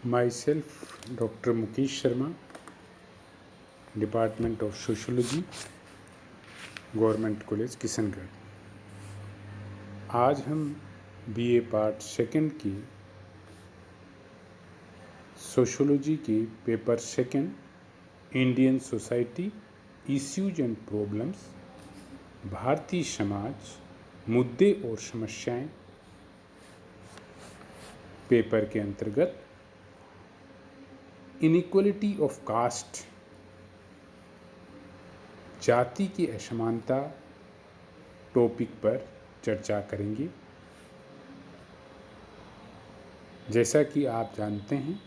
Myself, Dr. Mukesh Sharma, Department of Sociology, government college Kishangarh. आज हम BA part second की sociology की paper second Indian society issues and problems, Bharatiya Samaj मुद्दे और समस्याएं पेपर के अंतर्गत इनइक्वलिटी ऑफ कास्ट, जाति की असमानता टॉपिक पर चर्चा करेंगे। जैसा कि आप जानते हैं,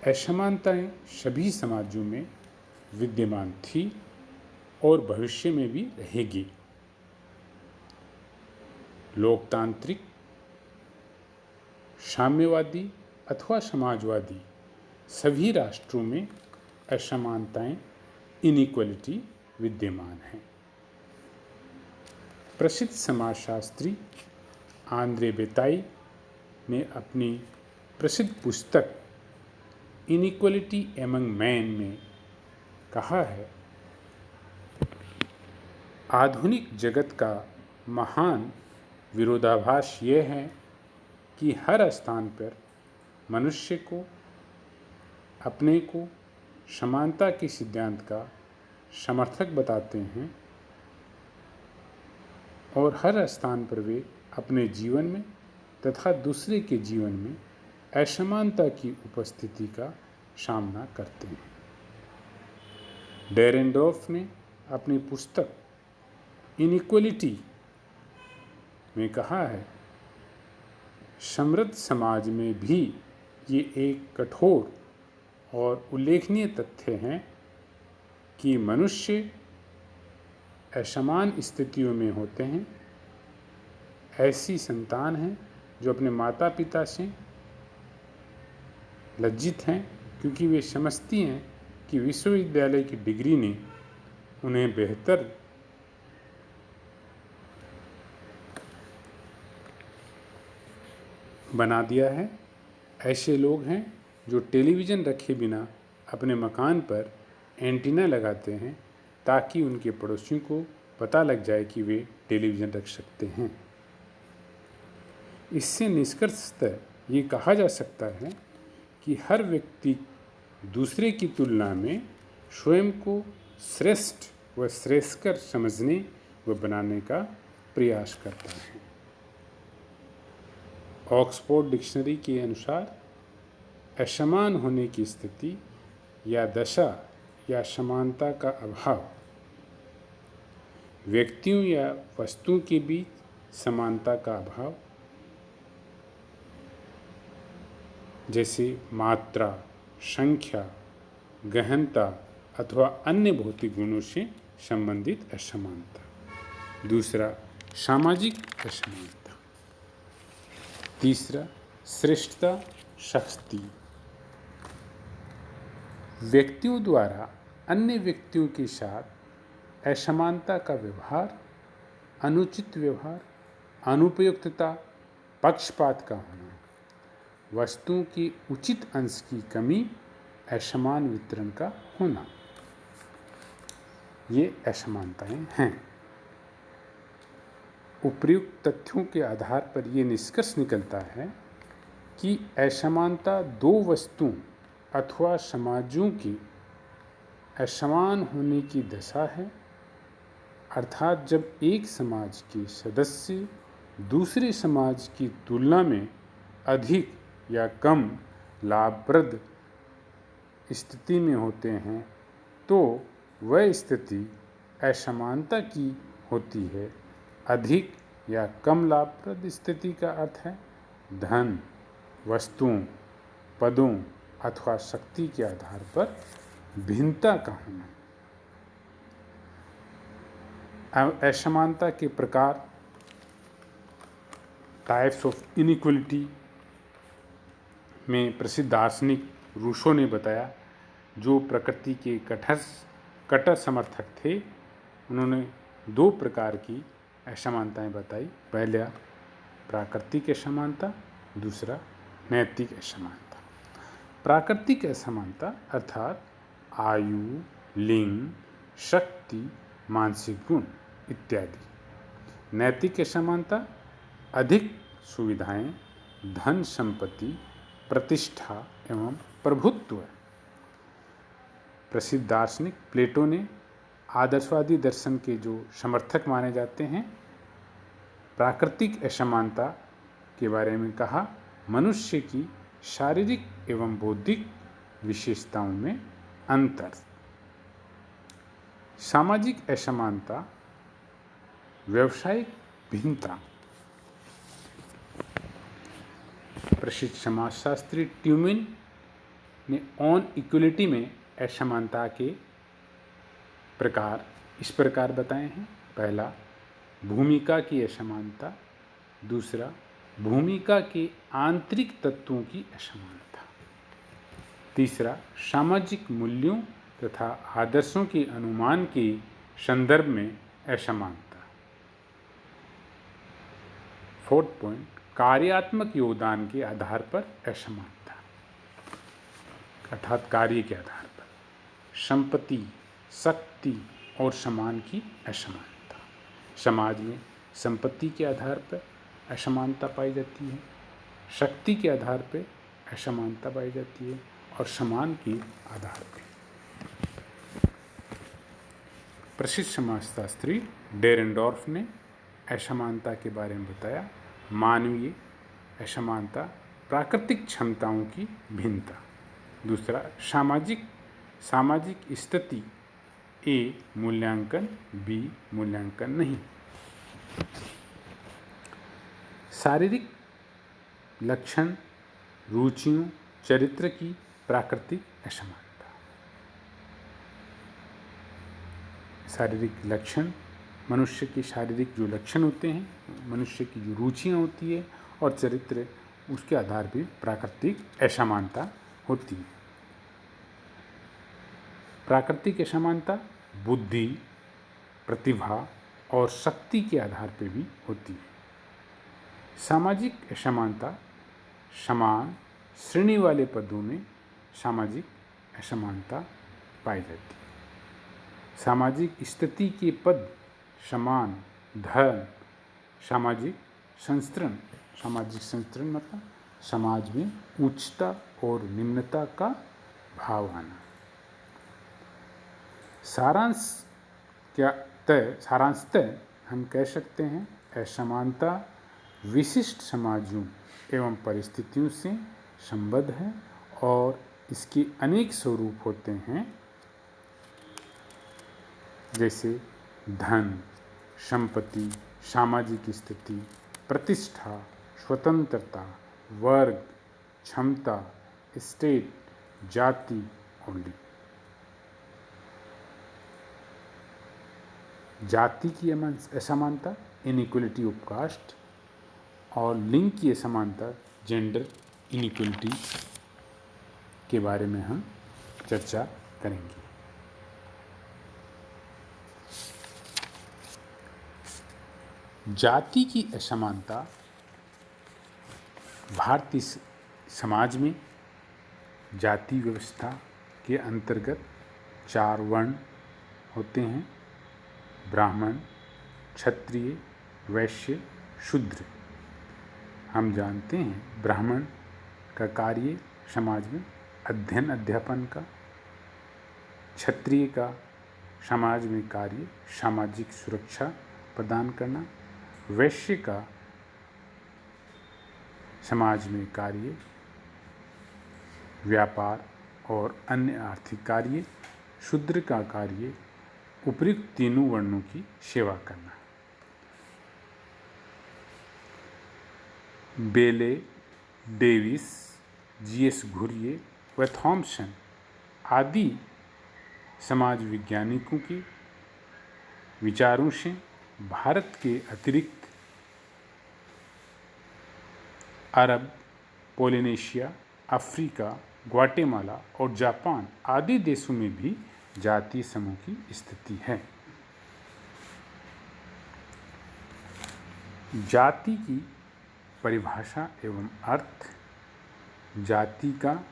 असमानताएं सभी समाजों में विद्यमान थी और भविष्य में भी रहेगी। लोकतांत्रिक, साम्यवादी अथवा समाजवादी सभी राष्ट्रों में असमानताएं, इनइक्वलिटी विद्यमान है। प्रसिद्ध समाजशास्त्री आंद्रे बेताई ने अपनी प्रसिद्ध पुस्तक इनइक्वलिटी एमंग मैन में कहा है, आधुनिक जगत का महान विरोधाभास यह है कि हर स्थान पर मनुष्य को अपने को समानता के सिद्धांत का समर्थक बताते हैं और हर स्थान पर वे अपने जीवन में तथा दूसरे के जीवन में असमानता की उपस्थिति का सामना करते हैं। डेरेंडॉर्फ ने अपनी पुस्तक इनइक्वलिटी में कहा है, समृद्ध समाज में भी ये एक कठोर और उल्लेखनीय तथ्य है कि मनुष्य असमान स्थितियों में होते हैं। ऐसी संतान हैं जो अपने माता पिता से लज्जित हैं क्योंकि वे समझती हैं कि विश्वविद्यालय की डिग्री ने उन्हें बेहतर बना दिया है। ऐसे लोग हैं जो टेलीविज़न रखे बिना अपने मकान पर एंटीना लगाते हैं ताकि उनके पड़ोसियों को पता लग जाए कि वे टेलीविज़न रख सकते हैं। इससे निष्कर्षतः ये कहा जा सकता है कि हर व्यक्ति दूसरे की तुलना में स्वयं को श्रेष्ठ व श्रेष्ठकर समझने व बनाने का प्रयास करता है। ऑक्सफोर्ड डिक्शनरी के अनुसार असमान होने की स्थिति या दशा या समानता का अभाव व्यक्तियों या वस्तुओं के बीच समानता का अभाव, जैसे मात्रा, संख्या, गहनता अथवा अन्य भौतिक गुणों से संबंधित असमानता। दूसरा, सामाजिक असमानता। तीसरा, श्रेष्ठता, शक्ति। व्यक्तियों द्वारा अन्य व्यक्तियों के साथ असमानता का व्यवहार, अनुचित व्यवहार, अनुपयुक्तता, पक्षपात का होना, वस्तुओं के उचित अंश की कमी, असमान वितरण का होना, ये असमानताएं हैं। उपर्युक्त तथ्यों के आधार पर यह निष्कर्ष निकलता है कि असमानता दो वस्तुओं अथवा समाजों की असमान होने की दशा है, अर्थात जब एक समाज के सदस्य दूसरे समाज की तुलना में अधिक या कम लाभप्रद स्थिति में होते हैं तो वह स्थिति असमानता की होती है। अधिक या कम लाभप्रद स्थिति का अर्थ है धन, वस्तुओं, पदों अथवा शक्ति के आधार पर भिन्नता का होना। असमानता के प्रकार, टाइप्स ऑफ इनइक्वलिटी में प्रसिद्ध दार्शनिक रूसो ने बताया, जो प्रकृति के कट्टर समर्थक थे। उन्होंने दो प्रकार की असमानताएं बताई। पहला, प्राकृतिक असमानता, दूसरा नैतिक असमानता। प्राकृतिक असमानता अर्थात आयु, लिंग, शक्ति, मानसिक गुण इत्यादि। नैतिक असमानता अधिक सुविधाएं, धन संपत्ति, प्रतिष्ठा एवं प्रभुत्व। प्रसिद्ध दार्शनिक प्लेटो ने आदर्शवादी दर्शन के जो समर्थक माने जाते हैं, प्राकृतिक असमानता के बारे में कहा, मनुष्य की शारीरिक एवं बौद्धिक विशेषताओं में अंतर। सामाजिक असमानता, व्यावसायिक भिन्नता। प्रसिद्ध समाजशास्त्री ट्यूमिन ने ऑन इक्वलिटी में असमानता के प्रकार इस प्रकार बताए हैं। पहला, भूमिका की असमानता, दूसरा भूमिका के आंतरिक तत्वों की असमानता, तीसरा सामाजिक मूल्यों तथा आदर्शों के अनुमान के संदर्भ में असमानता। फोर्थ पॉइंट, कार्यात्मक योगदान के आधार पर असमानता, अर्थात कार्य के आधार पर। संपत्ति, शक्ति और सम्मान की असमानता। समाज में संपत्ति के आधार पर असमानता पाई जाती है, शक्ति के आधार पर असमानता पाई जाती है और सम्मान के आधार पर। प्रसिद्ध समाजशास्त्री डेरेनडॉर्फ ने असमानता के बारे में बताया, मानवीय असमानता, प्राकृतिक क्षमताओं की भिन्नता। दूसरा, सामाजिक स्थिति, ए मूल्यांकन, बी मूल्यांकन नहीं। शारीरिक लक्षण, रुचियों, चरित्र की प्राकृतिक असमानता। शारीरिक लक्षण, मनुष्य के शारीरिक जो लक्षण होते हैं, मनुष्य की जो रुचियाँ होती है और चरित्र, उसके आधार पर प्राकृतिक असमानता होती है। प्राकृतिक असमानता बुद्धि, प्रतिभा और शक्ति के आधार पर भी होती है। सामाजिक असमानता, समान श्रेणी वाले पदों में सामाजिक असमानता पाई जाती है। सामाजिक स्थिति के पद, समान, धन, सामाजिक संस्करण मतलब समाज में उच्चता और निम्नता का भाव आना। सारांशतः हम कह सकते हैं, असमानता विशिष्ट समाजों एवं परिस्थितियों से संबद्ध है और इसके अनेक स्वरूप होते हैं, जैसे धन, संपत्ति, सामाजिक स्थिति, प्रतिष्ठा, स्वतंत्रता, वर्ग, क्षमता, स्टेट, जाति और लिंग। जाति की असमानता, इनइक्वलिटी ऑफ कास्ट, और लिंग की असमानता, जेंडर इनइक्वलिटी के बारे में हम चर्चा करेंगे। जाति की असमानता भारतीय समाज में जाति व्यवस्था के अंतर्गत 4 वर्ण होते हैं, ब्राह्मण, क्षत्रिय, वैश्य, शूद्र। हम जानते हैं ब्राह्मण का कार्य समाज में अध्ययन अध्यापन का, क्षत्रिय का समाज में कार्य सामाजिक सुरक्षा प्रदान करना, वैश्य का समाज में कार्य व्यापार और अन्य आर्थिक कार्य, शूद्र का कार्य उपयुक्त तीनों वर्णों की सेवा करना। बेले, डेविस, जीएस घुरिये व थॉम्सन आदि समाज वैज्ञानिकों के विचारों से भारत के अतिरिक्त अरब, पोलिनेशिया, अफ्रीका, ग्वाटेमाला और जापान आदि देशों में भी जातीय समूह की स्थिति है। जाति की परिभाषा एवं अर्थ, जाति का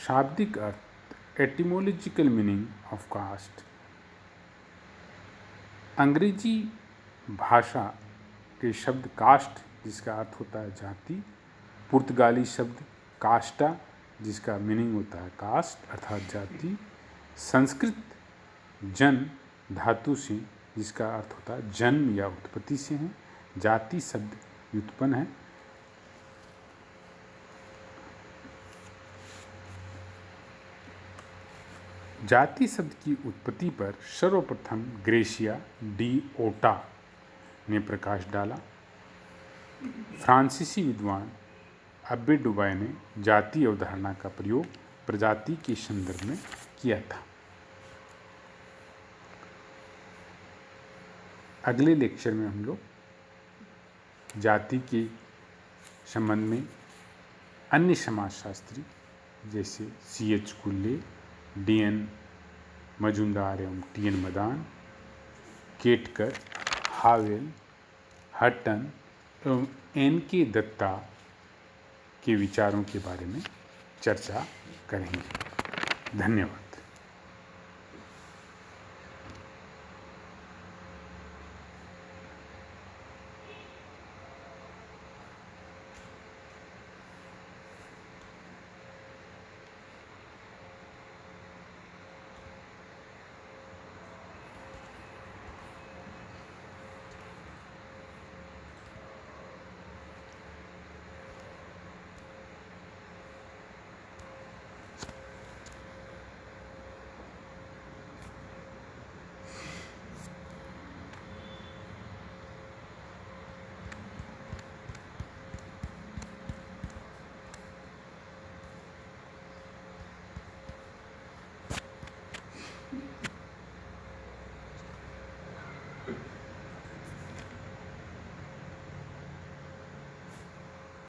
शाब्दिक अर्थ, एटिमोलॉजिकल मीनिंग ऑफ कास्ट। अंग्रेजी भाषा के शब्द कास्ट जिसका अर्थ होता है जाति, पुर्तगाली शब्द कास्टा जिसका मीनिंग होता है कास्ट अर्थात जाति, संस्कृत जन धातु से जिसका अर्थ होता है जन्म या उत्पत्ति से है, जाति शब्द व्युत्पन्न है। जाति शब्द की उत्पत्ति पर सर्वप्रथम ग्रेशिया डी ओटा ने प्रकाश डाला। फ्रांसीसी विद्वान अब्बे डुबाय ने जाति अवधारणा का प्रयोग प्रजाति के संदर्भ में किया था। अगले लेक्चर में हम लोग जाति के संबंध में अन्य समाजशास्त्री जैसे C.H. कुल्ले, D.N. मजुमदार एवं T.N. मदान, केटकर, हावेल, हटन एवं N.K. दत्ता के विचारों के बारे में चर्चा करेंगे। धन्यवाद।